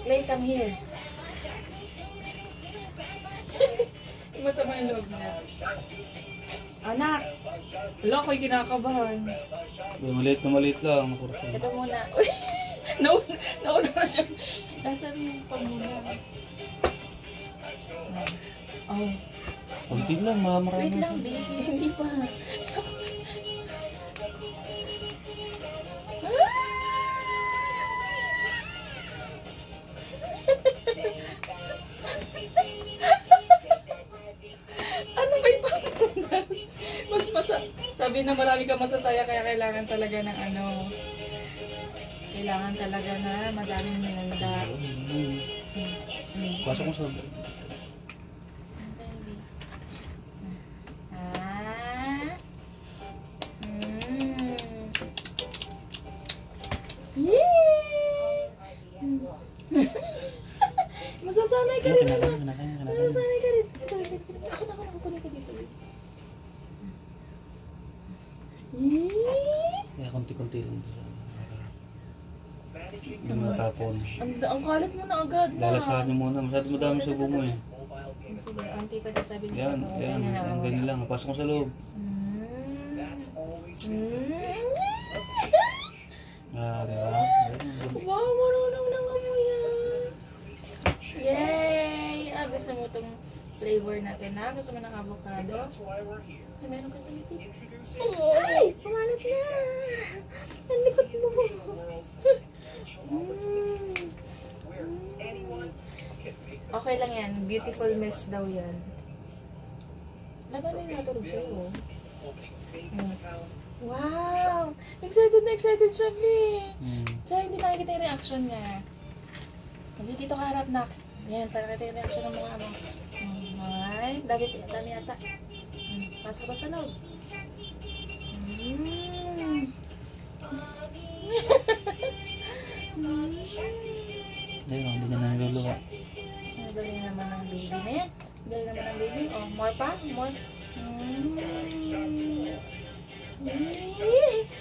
Clay, come here. Masama yung loob niya. Anak! Wala ko'y kinakabahan. Maliit lang. Ito muna. Uy! Nauna na siya. Nasaan yung pamuna? Oh. Kunti lang, marami. Wait lang, baby. Hindi pa. Ano ba yung pamunas? Sabi na marami ka masasaya kaya kailangan talaga ng ano. Kailangan talaga na madaming nilanda. Pasok mo sa... Masasanay ka rin na. Masasanay ka rin. Ako na, kunin ka dito. Kaya konti-konti lang. Yung natapon. Ang kalat mo na agad na. Lalasahan niyo muna. Masyado madami subo mo eh. Sige, auntie pa daw sabi niya. Yan. Ang ganyan lang. Pasok mo sa loob. Diba? Wow, marunong nang amoy yan. Yay! Gusto mo itong flavor natin na? Gusto mo ng avocado? Ay, meron ka sa lipid. Ay! Kumalat na! Ang likot mo! Okay lang yan. Beautiful mess daw yan. Laban na yung natulog sa'yo. Wow! Excited na excited siya, Bing! Sa'yo, hindi nakikita yung reaction niya. Sabi, dito ka harap, nak. Yan, para kita yung reaction ng mga mo. Ay, dami yata. Pasok ba sa loob? Hindi na niluluwa. Dali naman ang baby na yan. Dali naman ang baby. Oh, more pa? More.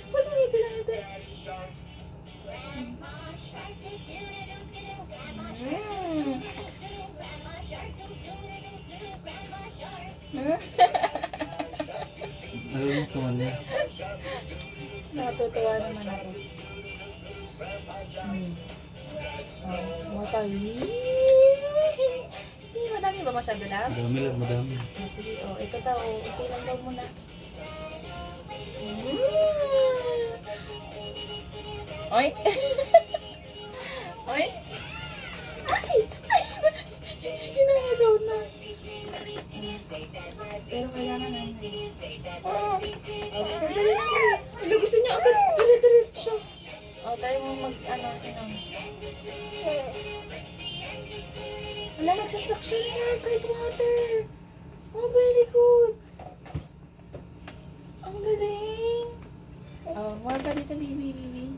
Huwag mo ito lang ito. Nalulung naman niya. Natutuwa naman ako. More pa. Madami ba masyado lang? Madami. Sige, ito daw. Ito lang daw muna. Oy! Oy! Ay! Hinahagaw na. Pero kailangan na. Sandali lang. Ilo, gusto niya agad. Dire-diretso. Tayo mo mag-ano. Wala, nagsasuction niya kahit water. Oh, very good. Ang galing. More pa dito, baby.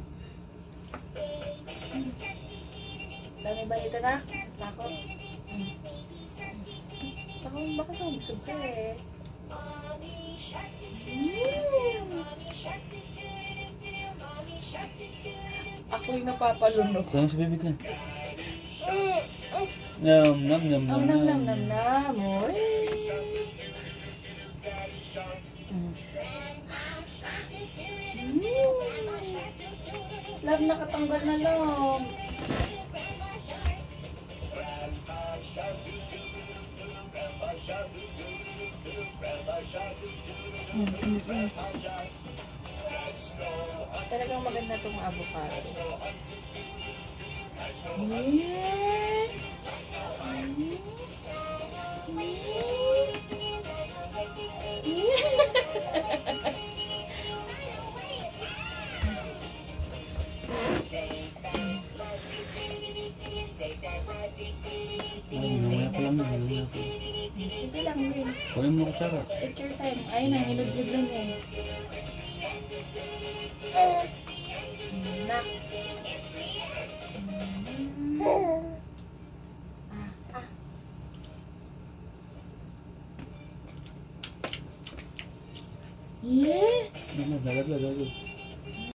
Dami ba dito na? Tako. Tako, baka sumubsog ka eh. Ako'y napapalunok. Dami sa bibig na. Nam. Oy. Love, nakatanggal na love. Talagang maganda itong avocado. Mamaya pa lang. Sige lang din. Kunin mo ko sarap. Take your time. Ayun na, hinudlid lang yan. Nak.